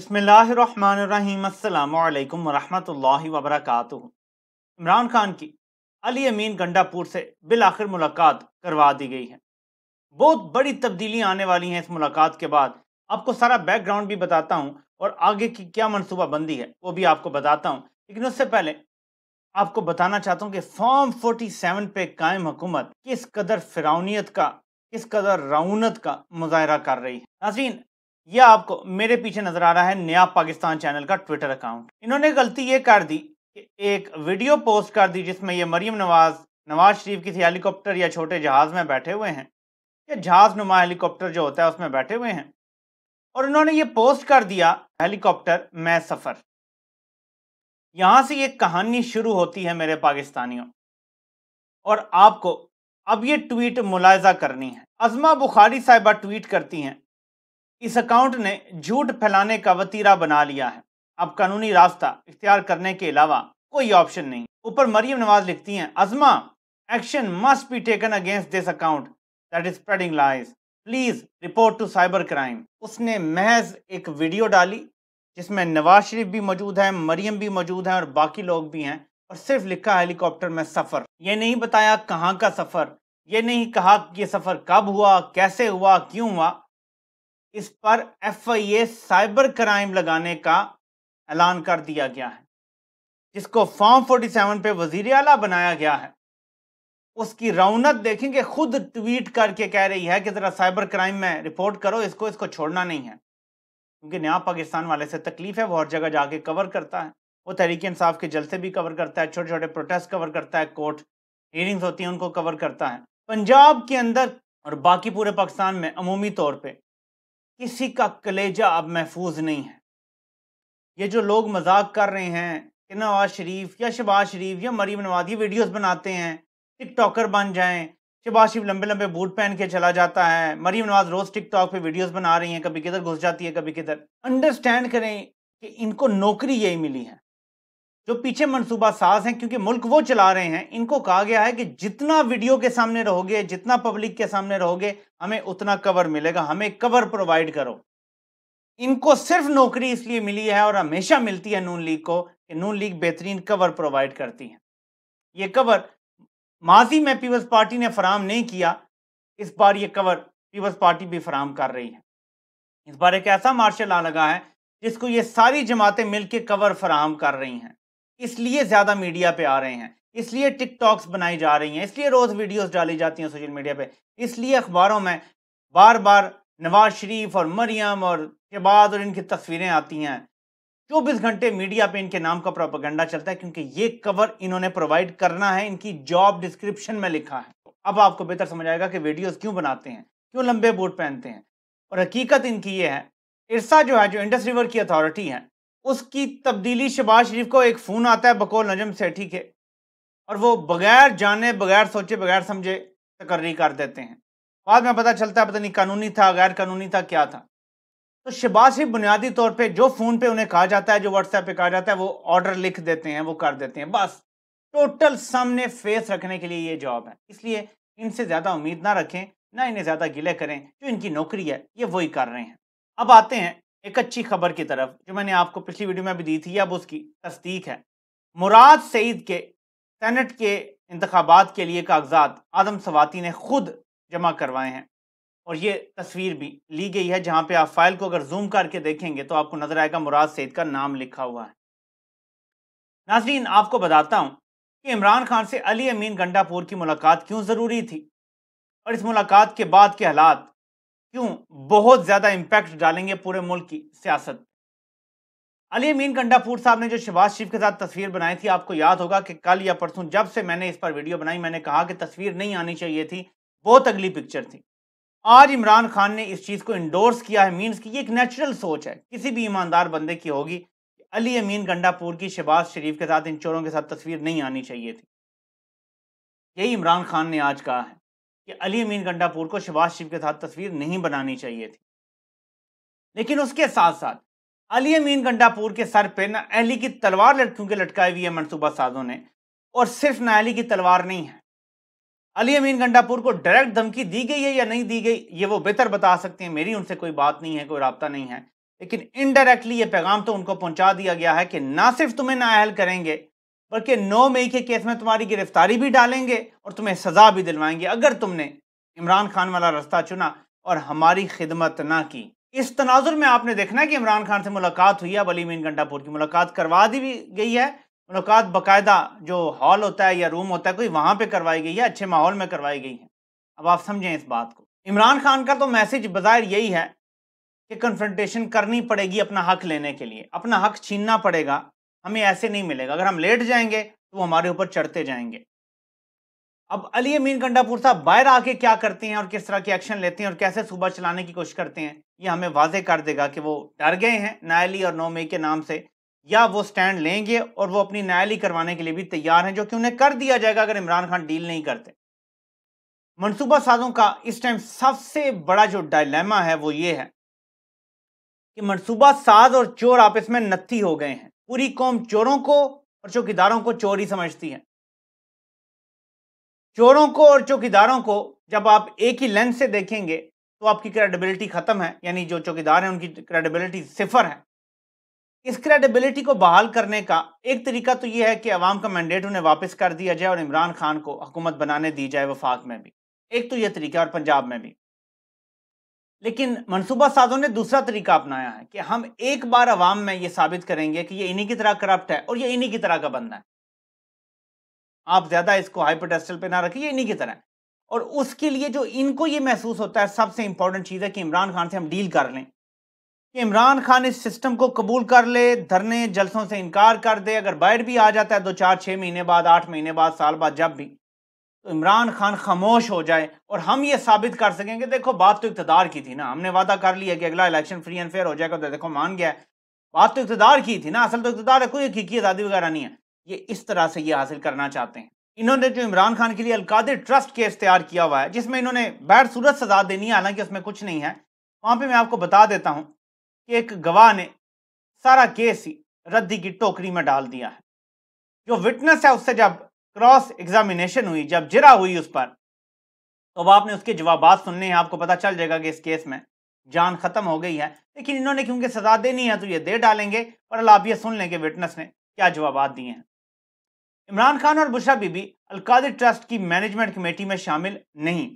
बिस्मिल्लाहिर्रहमानिर्रहीम अस्सलामु अलैकुम वरहमतुल्लाहि वबरकातुहू। इमरान खान की अली अमीन गंडापुर से बिल आखिर मुलाकात करवा दी गई है। बहुत बड़ी तब्दीलियां आने वाली हैं इस मुलाकात के बाद। आपको सारा बैकग्राउंड भी बताता हूं और आगे की क्या मनसूबाबंदी है वो भी आपको बताता हूं, लेकिन उससे पहले आपको बताना चाहता हूं कि फॉर्म 47 पे कायम हुकूमत किस कदर फिरौनियत का, किस कदर रऊनत का मुजाहरा कर रही है। नाज़रीन, यह आपको मेरे पीछे नजर आ रहा है नया पाकिस्तान चैनल का ट्विटर अकाउंट। इन्होंने गलती ये कर दी कि एक वीडियो पोस्ट कर दी जिसमें ये मरियम नवाज शरीफ किसी हेलीकॉप्टर या छोटे जहाज में बैठे हुए हैं, या जहाज नुमा हेलीकॉप्टर जो होता है उसमें बैठे हुए हैं, और इन्होंने ये पोस्ट कर दिया हेलीकॉप्टर में सफर। यहां से ये कहानी शुरू होती है मेरे पाकिस्तानियों, और आपको अब ये ट्वीट मुलायजा करनी है। अज़मा बुखारी साहिबा ट्वीट करती हैं, इस अकाउंट ने झूठ फैलाने का वतीरा बना लिया है। अब कानूनी रास्ता इख्तियार करने के अलावा कोई ऑप्शन नहीं। ऊपर मरियम नवाज लिखती हैं, Azma, action must be taken against this account that is spreading lies, please report to cyber crime. उसने महज एक वीडियो डाली जिसमें नवाज शरीफ भी मौजूद है, मरियम भी मौजूद है और बाकी लोग भी हैं, और सिर्फ लिखा हेलीकॉप्टर में सफर। ये नहीं बताया कहाँ का सफर, ये नहीं कहा कि ये सफर कब हुआ, कैसे हुआ, क्यों हुआ। इस पर FIA साइबर क्राइम लगाने का ऐलान कर दिया गया है। जिसको फॉर्म 47 पे वजीर आला बनाया गया है, उसकी रौनक देखेंगे, खुद ट्वीट करके कह रही है कि जरा साइबर क्राइम में रिपोर्ट करो, इसको छोड़ना नहीं है। क्योंकि नया पाकिस्तान वाले से तकलीफ है, वो हर जगह जाके कवर करता है। वो तहरीक इंसाफ के जलसे भी कवर करता है, छोटे छोटे प्रोटेस्ट कवर करता है, कोर्ट हियरिंग्स होती हैं उनको कवर करता है। पंजाब के अंदर और बाकी पूरे पाकिस्तान में अमूमी तौर पर किसी का कलेजा अब महफूज नहीं है। ये जो लोग मजाक कर रहे हैं कि नवाज शरीफ या शहबाज शरीफ या मरीम नवाज ये वीडियोस बनाते हैं, टिकटॉकर बन जाएं, शहबाज शरीफ लंबे लंबे बूट पहन के चला जाता है, मरीम नवाज रोज टिकटॉक पे वीडियोस बना रही हैं, कभी किधर घुस जाती है कभी किधर। अंडरस्टैंड करें कि इनको नौकरी यही मिली है। जो पीछे मनसूबा साज हैं, क्योंकि मुल्क वो चला रहे हैं, इनको कहा गया है कि जितना वीडियो के सामने रहोगे, जितना पब्लिक के सामने रहोगे, हमें उतना कवर मिलेगा, हमें कवर प्रोवाइड करो। इनको सिर्फ नौकरी इसलिए मिली है और हमेशा मिलती है नून लीग को कि नून लीग बेहतरीन कवर प्रोवाइड करती है। ये कवर माजी में पीपल्स पार्टी ने फराम नहीं किया, इस बार ये कवर पीपल्स पार्टी भी फराम कर रही है। इस बार एक ऐसा मार्शल लॉ लगा है जिसको ये सारी जमातें मिलकर कवर फराम कर रही हैं, इसलिए ज्यादा मीडिया पे आ रहे हैं, इसलिए टिकटॉक्स बनाई जा रही हैं, इसलिए रोज वीडियोस डाली जाती हैं सोशल मीडिया पे, इसलिए अखबारों में बार बार नवाज शरीफ और मरियम और शहबाज और इनकी तस्वीरें आती हैं। 24 घंटे मीडिया पे इनके नाम का प्रोपेगेंडा चलता है, क्योंकि ये कवर इन्होंने प्रोवाइड करना है, इनकी जॉब डिस्क्रिप्शन में लिखा है। अब आपको बेहतर समझ आएगा कि वीडियोस क्यों बनाते हैं, क्यों लंबे बूट पहनते हैं। और हकीकत इनकी ये है, इरसा जो है, जो इंडस रिवर की अथॉरिटी है, उसकी तब्दीली शहबाज शरीफ को एक फोन आता है बकौल नजम सेठी के, और वो बगैर जाने, बगैर सोचे, बगैर समझे तकर्री कर देते हैं। बाद में पता चलता है पता नहीं कानूनी था, गैर कानूनी था, क्या था। तो शहबाज शरीफ बुनियादी तौर पे जो फोन पे उन्हें कहा जाता है, जो व्हाट्सएप पे कहा जाता है, वो ऑर्डर लिख देते हैं, वो कर देते हैं। बस टोटल सामने फेस रखने के लिए ये जॉब है। इसलिए इनसे ज्यादा उम्मीद ना रखें, ना इन्हें ज्यादा गिले करें। जो इनकी नौकरी है ये वही कर रहे हैं। अब आते हैं एक अच्छी खबर की तरफ, जो मैंने आपको पिछली वीडियो में भी दी थी, अब उसकी तस्दीक है। मुराद सईद के सेनेट के इंतखाबात के लिए कागजात आदम सवाती ने खुद जमा करवाए हैं, और ये तस्वीर भी ली गई है, जहां पे आप फाइल को अगर जूम करके देखेंगे तो आपको नजर आएगा मुराद सईद का नाम लिखा हुआ है। नाज़रीन, आपको बताता हूं कि इमरान खान से अली अमीन गंडापुर की मुलाकात क्यों जरूरी थी, और इस मुलाकात के बाद के हालात क्यों बहुत ज्यादा इंपैक्ट डालेंगे पूरे मुल्क की सियासत। अली अमीन गंडापुर साहब ने जो शहबाज शरीफ के साथ तस्वीर बनाई थी, आपको याद होगा कि कल या परसों जब से मैंने इस पर वीडियो बनाई, मैंने कहा कि तस्वीर नहीं आनी चाहिए थी, बहुत अगली पिक्चर थी। आज इमरान खान ने इस चीज को इंडोर्स किया है, मीन्स की ये एक नेचुरल सोच है, किसी भी ईमानदार बंदे की होगी कि अली अमीन गंडापुर की शहबाज शरीफ के साथ, इन चोरों के साथ तस्वीर नहीं आनी चाहिए थी। यही इमरान खान ने आज कहा है कि अली अमीन गंडापुर को शहबाज शरीफ के साथ तस्वीर नहीं बनानी चाहिए थी। लेकिन उसके साथ साथ अली अमीन गंडापुर के सर पे ना अहली की तलवार लटकों के लटकाई हुई है मनसूबा साजों ने, और सिर्फ ना अहली की तलवार नहीं है, अली अमीन गंडापुर को डायरेक्ट धमकी दी गई है या नहीं दी गई, ये वो बेहतर बता सकते हैं। मेरी उनसे कोई बात नहीं है, कोई राब्ता नहीं है। लेकिन इनडायरेक्टली ये पैगाम तो उनको पहुंचा दिया गया है कि ना सिर्फ तुम्हें नाअहल करेंगे बल्कि 9 मई के केस में तुम्हारी गिरफ्तारी भी डालेंगे और तुम्हें सजा भी दिलवाएंगे अगर तुमने इमरान खान वाला रास्ता चुना और हमारी खिदमत ना की। इस तनाजुर में आपने देखना है कि इमरान खान से मुलाकात हुई है। अब अली अमीन गंडापुर की मुलाकात करवा दी भी गई है। मुलाकात बाकायदा जो हॉल होता है या रूम होता है कोई वहां पे करवाई गई है, अच्छे माहौल में करवाई गई है। अब आप समझें इस बात को। इमरान खान का तो मैसेज बज़ाहिर यही है कि कन्फ्रंटेशन करनी पड़ेगी अपना हक लेने के लिए, अपना हक छीनना पड़ेगा, हमें ऐसे नहीं मिलेगा। अगर हम लेट जाएंगे तो वो हमारे ऊपर चढ़ते जाएंगे। अब अली अमीन गंडापुर साहब बाहर आके क्या करते हैं और किस तरह के एक्शन लेते हैं और कैसे सूबा चलाने की कोशिश करते हैं, ये हमें वाजे कर देगा कि वो डर गए हैं नाअहली और 9 मई के नाम से, या वो स्टैंड लेंगे और वो अपनी नाअहली करवाने के लिए भी तैयार हैं, जो कि उन्हें कर दिया जाएगा अगर इमरान खान डील नहीं करते। मनसूबा साजों का इस टाइम सबसे बड़ा जो डायलेमा है वो ये है कि मनसूबा साज और चोर आपस में नत्थी हो गए हैं। पूरी कौम चोरों को और चौकीदारों को चोर ही समझती है। चोरों को और चौकीदारों को जब आप एक ही लेंस से देखेंगे तो आपकी क्रेडिबिलिटी खत्म है, यानी जो चौकीदार हैं उनकी क्रेडिबिलिटी सिफर है। इस क्रेडिबिलिटी को बहाल करने का एक तरीका तो यह है कि अवाम का मैंडेट उन्हें वापस कर दिया जाए और इमरान खान को हुकूमत बनाने दी जाए वफाक में भी। एक तो यह तरीका और पंजाब में भी। लेकिन मनसूबा साजों ने दूसरा तरीका अपनाया है कि हम एक बार अवाम में यह साबित करेंगे कि ये इन्हीं की तरह करप्ट है और ये इन्हीं की तरह का बंदा है। आप ज्यादा इसको हाइपरटेस्टल पे ना रखिए, इन्हीं की तरह। और उसके लिए जो इनको ये महसूस होता है सबसे इंपॉर्टेंट चीज है कि इमरान खान से हम डील कर लें, कि इमरान खान इस सिस्टम को कबूल कर ले, धरने जलसों से इनकार कर दे। अगर बाहर भी आ जाता है 2 4 6 महीने बाद, 8 महीने बाद, साल बाद, जब भी, तो इमरान खान खामोश हो जाए और हम ये साबित कर सकेंगे देखो बात तो इक़्तिदार की थी ना, हमने वादा कर लिया कि अगला इलेक्शन फ्री एंड फेयर हो जाएगा, तो देखो मान गया है, बात तो इक़्तिदार की थी ना, असल तो इक़्तिदार है, कोई हकीकी आज़ादी वगैरह नहीं है। ये इस तरह से ये हासिल करना चाहते हैं। इन्होंने जो इमरान खान के लिए अलकादिर ट्रस्ट केस तैयार किया हुआ है जिसमें इन्होंने बैड सूरत सजा देनी है, हालांकि उसमें कुछ नहीं है, वहां पे मैं आपको बता देता हूं कि एक गवाह ने सारा केस ही रद्दी की टोकरी में डाल दिया है। जो विटनेस है उससे जब क्रॉस एग्जामिनेशन हुई, जब जिरा हुई उस पर, तो अब आपने उसके जवाबात सुनने हैं, आपको पता चल जाएगा कि इस केस में जान खत्म हो गई है। लेकिन इन्होंने क्योंकि सजा देनी है तो ये दे डालेंगे, और आप ये सुन लें कि विटनेस ने क्या जवाबात दिए हैं। इमरान खान और बुशरा बीबी अलकादिर ट्रस्ट की मैनेजमेंट कमेटी में शामिल नहीं।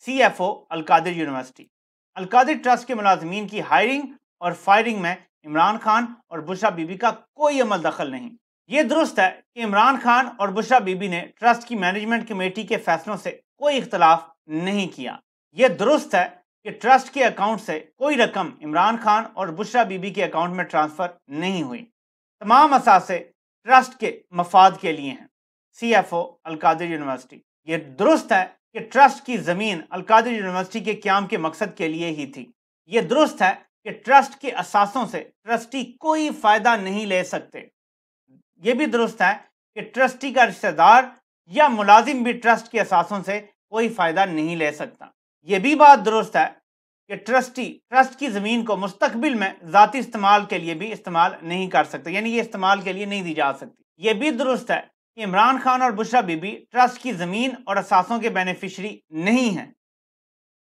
CFO Al-Qadir university. Al-Qadir trust के मुलाजमीन की हायरिंग और फायरिंग में इमरान खान और बुशरा बीबी का कोई अमल दखल नहीं। ये दुरुस्त है कि इमरान खान और बुशरा बीबी ने ट्रस्ट की मैनेजमेंट कमेटी के फैसलों से कोई इख्तलाफ नहीं किया। यह दुरुस्त है कि ट्रस्ट के अकाउंट से कोई रकम इमरान खान और बुशरा बीबी के अकाउंट में ट्रांसफर नहीं हुई। तमाम असासे ट्रस्ट के मफाद के लिए हैं। CFO Al-Qadir university. ये दुरुस्त है कि ट्रस्ट की जमीन अलकादिर यूनिवर्सिटी के क्याम के मकसद के लिए ही थी। ये दुरुस्त है कि ट्रस्ट के असासों से ट्रस्टी कोई फायदा नहीं ले सकते। यह भी दुरुस्त है कि ट्रस्टी का रिश्तेदार या मुलाजिम भी ट्रस्ट के असासों से कोई फायदा नहीं ले सकता। यह भी बात दुरुस्त है कि ट्रस्टी ट्रस्ट की जमीन को मुस्तकबिल में जाती इस्तेमाल के लिए भी इस्तेमाल नहीं कर सकते, यानी ये इस्तेमाल के लिए नहीं दी जा सकती। यह भी दुरुस्त है कि इमरान खान और बुशरा बीबी ट्रस्ट की जमीन और असासों के बेनिफिशरी नहीं हैं।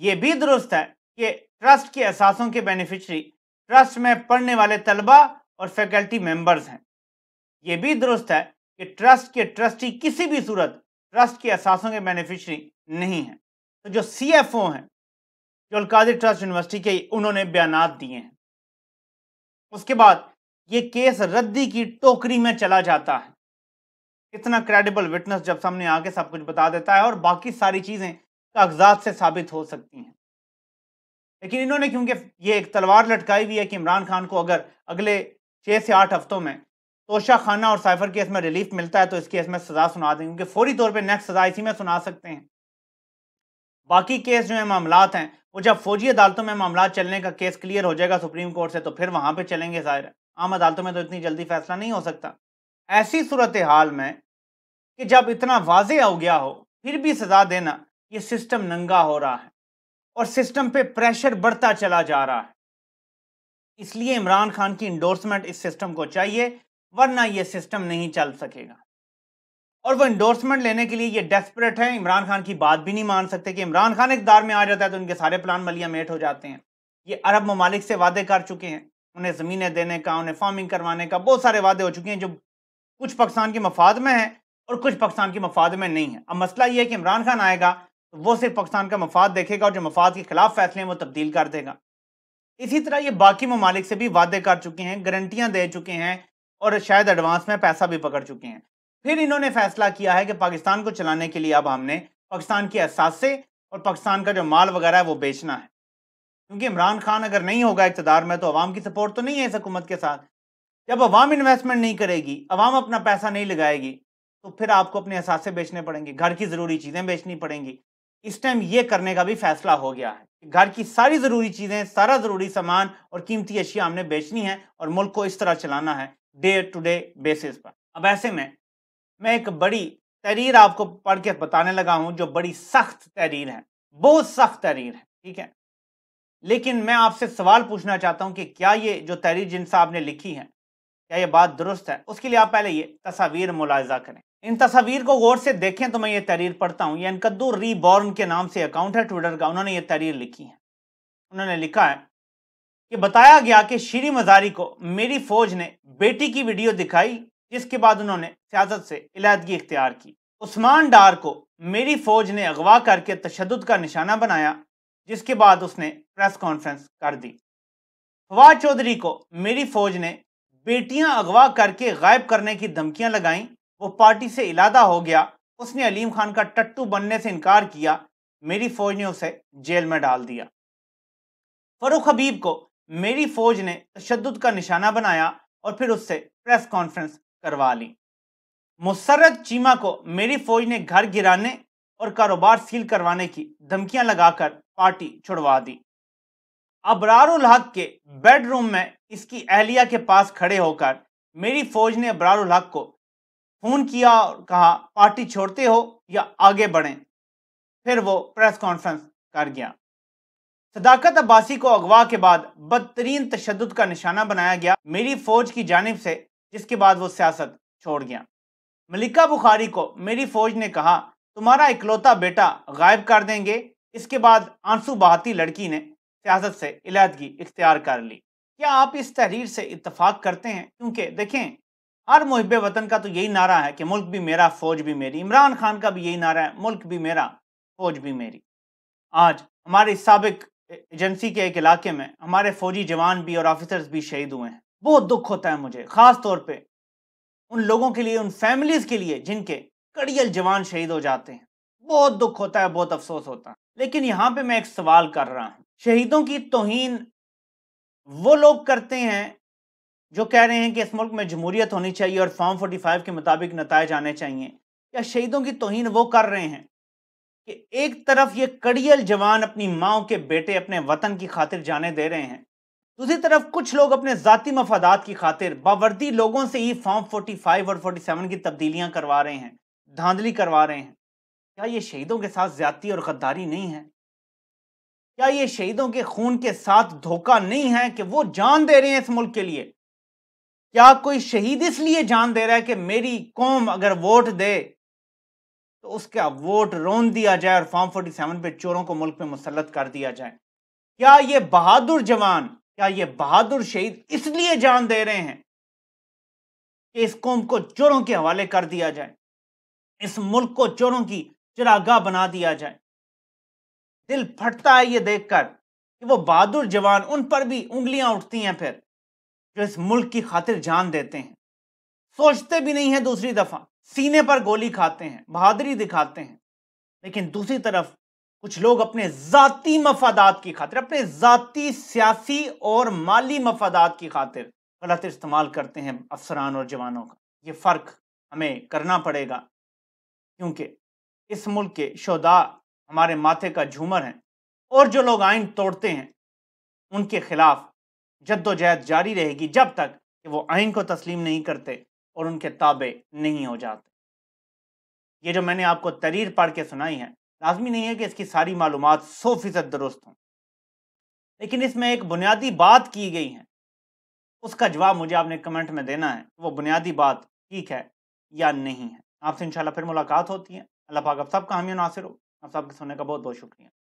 यह भी दुरुस्त है कि ट्रस्ट के असासों के बेनिफिशरी ट्रस्ट में पढ़ने वाले तलबा और फैकल्टी मेंबर्स हैं। यह भी दुरुस्त है कि ट्रस्ट के ट्रस्टी किसी भी सूरत ट्रस्ट के असासों के बेनिफिशरी नहीं है। तो जो CFO हैं जो अलकादिर ट्रस्ट यूनिवर्सिटी के, उन्होंने बयानात दिए हैं। उसके बाद ये केस रद्दी की टोकरी में चला जाता है। इतना क्रेडिबल विटनेस जब सामने आके सब कुछ बता देता है और बाकी सारी चीजें कागजात से साबित हो सकती हैं। लेकिन इन्होंने क्योंकि ये एक तलवार लटकाई हुई है कि इमरान खान को अगर अगले 6 से 8 हफ्तों में तोशा खाना और साइफर केस में रिलीफ मिलता है तो इस केस में सजा सुना देंगे, क्योंकि फौरी तौर पे नेक्स्ट सजा इसी में सुना सकते हैं। बाकी केस जो है मामलात हैं वो जब फौजी अदालतों में मामलात चलने का केस क्लियर हो जाएगा सुप्रीम कोर्ट से तो फिर वहां पे चलेंगे। जाहिर है आम अदालतों में तो इतनी जल्दी फैसला नहीं हो सकता। ऐसी सूरत हाल में कि जब इतना वाजे हो गया हो फिर भी सजा देना, ये सिस्टम नंगा हो रहा है और सिस्टम पे प्रेशर बढ़ता चला जा रहा है। इसलिए इमरान खान की इंडोर्समेंट इस सिस्टम को चाहिए, वरना यह सिस्टम नहीं चल सकेगा। और वो इंडोर्समेंट लेने के लिए ये डेस्परेट है, इमरान खान की बात भी नहीं मान सकते कि इमरान खान इक़्तिदार में आ जाता है तो उनके सारे प्लान मलिया मेट हो जाते हैं। ये अरब ममालिक से वादे कर चुके हैं, उन्हें ज़मीनें देने का, उन्हें फार्मिंग करवाने का, बहुत सारे वादे हो चुके हैं जो कुछ पाकिस्तान के मफाद में हैं और कुछ पाकिस्तान के मफाद में नहीं है। अब मसला ये है कि इमरान खान आएगा तो वो सिर्फ पाकिस्तान का मफाद देखेगा और जो मफाद के खिलाफ फैसले हैं वो तब्दील कर देगा। इसी तरह ये बाकी ममालिक से भी वादे कर चुके हैं, गारंटियां दे चुके हैं और शायद एडवांस में पैसा भी पकड़ चुके हैं। फिर इन्होंने फैसला किया है कि पाकिस्तान को चलाने के लिए अब हमने पाकिस्तान के असासे और पाकिस्तान का जो माल वगैरह है वो बेचना है, क्योंकि इमरान खान अगर नहीं होगा इक़्तिदार में तो अवाम की सपोर्ट तो नहीं है इस हुकूमत के साथ। जब अवाम इन्वेस्टमेंट नहीं करेगी, अवाम अपना पैसा नहीं लगाएगी, तो फिर आपको अपने असासे बेचने पड़ेंगे, घर की ज़रूरी चीज़ें बेचनी पड़ेंगी। इस टाइम ये करने का भी फैसला हो गया है, घर की सारी ज़रूरी चीज़ें, सारा ज़रूरी सामान और कीमती अशिया हमने बेचनी है और मुल्क को इस तरह चलाना है डे टू डे बेसिस पर। अब ऐसे में मैं एक बड़ी तहरीर आपको पढ़ के बताने लगा हूं जो बड़ी सख्त तहरीर है, बहुत सख्त तहरीर है, ठीक है। लेकिन मैं आपसे सवाल पूछना चाहता हूं कि क्या ये जो तहरीर जिन साहब ने लिखी है, क्या ये बात दुरुस्त है? उसके लिए आप पहले ये तस्वीर मुलाहिजा करें। इन तस्वीर को गौर से देखें तो मैं ये तहरीर पढ़ता हूं। ये अनकद्दू रीबॉर्न के नाम से अकाउंट है ट्विटर का, उन्होंने ये तहरीर लिखी है। उन्होंने लिखा है कि बताया गया कि शीरी मजारी को मेरी फौज ने बेटी की वीडियो दिखाई, जिसके बाद उन्होंने सियासत से इलादगी इख्तियार की। उस्मान डार को मेरी फौज ने अगवा करके तशद्दुद का निशाना बनाया, जिसके बाद उसने प्रेस कॉन्फ्रेंस कर दी। फवाद चौधरी को मेरी फौज ने बेटियां अगवा करके गायब करने की धमकियां लगाईं, वो पार्टी से इलादा हो गया, उसने अलीम खान का टट्टू बनने से इनकार किया, मेरी फौज ने उसे जेल में डाल दिया। फरूख हबीब को मेरी फौज ने तशद्दुद का निशाना बनाया और फिर उससे प्रेस कॉन्फ्रेंस करवा ली। मुसर्रत चीमा को मेरी फौज ने घर गिराने और कारोबार सील करवाने की धमकियां लगाकर पार्टी छुड़वा दी। अबरारुल हक के बेडरूम में इसकी अहलिया के पास खड़े होकर मेरी फौज ने अबरारुल हक को फोन किया और कहा पार्टी छोड़ते हो या आगे बढ़ें। फिर वो प्रेस कॉन्फ्रेंस कर गया। सदाकत अब्बासी को अगवा के बाद बदतरीन तशद्दुद का निशाना बनाया गया मेरी फौज की जानिब से, जिसके बाद वो सियासत छोड़ गया। मलिका बुखारी को मेरी फौज ने कहा तुम्हारा इकलौता बेटा गायब कर देंगे। इसके बाद आंसू बहाती लड़की ने सियासत से इलादगी इख्तियार कर ली। क्या आप इस तहरीर से इत्तफाक करते हैं? क्योंकि देखें, हर मुहिब्बे वतन का तो यही नारा है कि मुल्क भी मेरा फौज भी मेरी। इमरान खान का भी यही नारा है, मुल्क भी मेरा फौज भी मेरी। आज हमारी साबिक एजेंसी के एक इलाके में हमारे फौजी जवान भी और ऑफिसर्स भी शहीद हुए हैं। बहुत दुख होता है मुझे, खास तौर पे उन लोगों के लिए, उन फैमिलीज के लिए जिनके कड़ियल जवान शहीद हो जाते हैं। बहुत दुख होता है, बहुत अफसोस होता है। लेकिन यहाँ पे मैं एक सवाल कर रहा हूँ, शहीदों की तौहीन वो लोग करते हैं जो कह रहे हैं कि इस मुल्क में जमहूरियत होनी चाहिए और फॉर्म 45 के मुताबिक नताइज आने चाहिए, या शहीदों की तौहीन वो कर रहे हैं कि एक तरफ ये कड़ियल जवान अपनी माओ के बेटे अपने वतन की खातिर जाने दे रहे हैं, दूसरी तरफ कुछ लोग अपने जाती मफादात की खातिर बावर्दी लोगों से ही फॉर्म 45 और 47 की तब्दीलियां करवा रहे हैं, धांधली करवा रहे हैं। क्या ये शहीदों के साथ ज्यादती और गद्दारी नहीं है? क्या ये शहीदों के खून के साथ धोखा नहीं है कि वो जान दे रहे हैं इस मुल्क के लिए? क्या कोई शहीद इसलिए जान दे रहा है कि मेरी कौम अगर वोट दे तो उसका वोट रोन दिया जाए और फॉर्म 47 पे चोरों को मुल्क पे मुसल्लत कर दिया जाए? क्या ये बहादुर जवान, क्या ये बहादुर शहीद इसलिए जान दे रहे हैं कि इस कौम को चोरों के हवाले कर दिया जाए, इस मुल्क को चोरों की चिरागाह बना दिया जाए? दिल फटता है ये देखकर कि वो बहादुर जवान, उन पर भी उंगलियां उठती हैं फिर, जो इस मुल्क की खातिर जान देते हैं, सोचते भी नहीं है दूसरी दफा, सीने पर गोली खाते हैं, बहादुरी दिखाते हैं। लेकिन दूसरी तरफ कुछ लोग अपने जाती मफादात की खातिर, अपने जाती सियासी और माली मफादात की खातिर गलत इस्तेमाल करते हैं अफसरान और जवानों का। ये फ़र्क हमें करना पड़ेगा, क्योंकि इस मुल्क के शोधा हमारे माथे का झूमर हैं और जो लोग आइन तोड़ते हैं उनके खिलाफ जद्दोजहद जारी रहेगी जब तक कि वो आइन को तस्लीम नहीं करते और उनके ताबे नहीं हो जाते। ये जो मैंने आपको तहरीर पढ़ के सुनाई है, लाजमी नहीं है कि इसकी सारी मालूमात 100% दुरुस्त हों, लेकिन इसमें एक बुनियादी बात की गई है, उसका जवाब मुझे आपने कमेंट में देना है, वो बुनियादी बात ठीक है या नहीं है। आपसे इंशाल्लाह फिर मुलाकात होती है। अल्लाह पाक आप सबका हामी नासिर हो। आप सबके सुनने का बहुत बहुत शुक्रिया।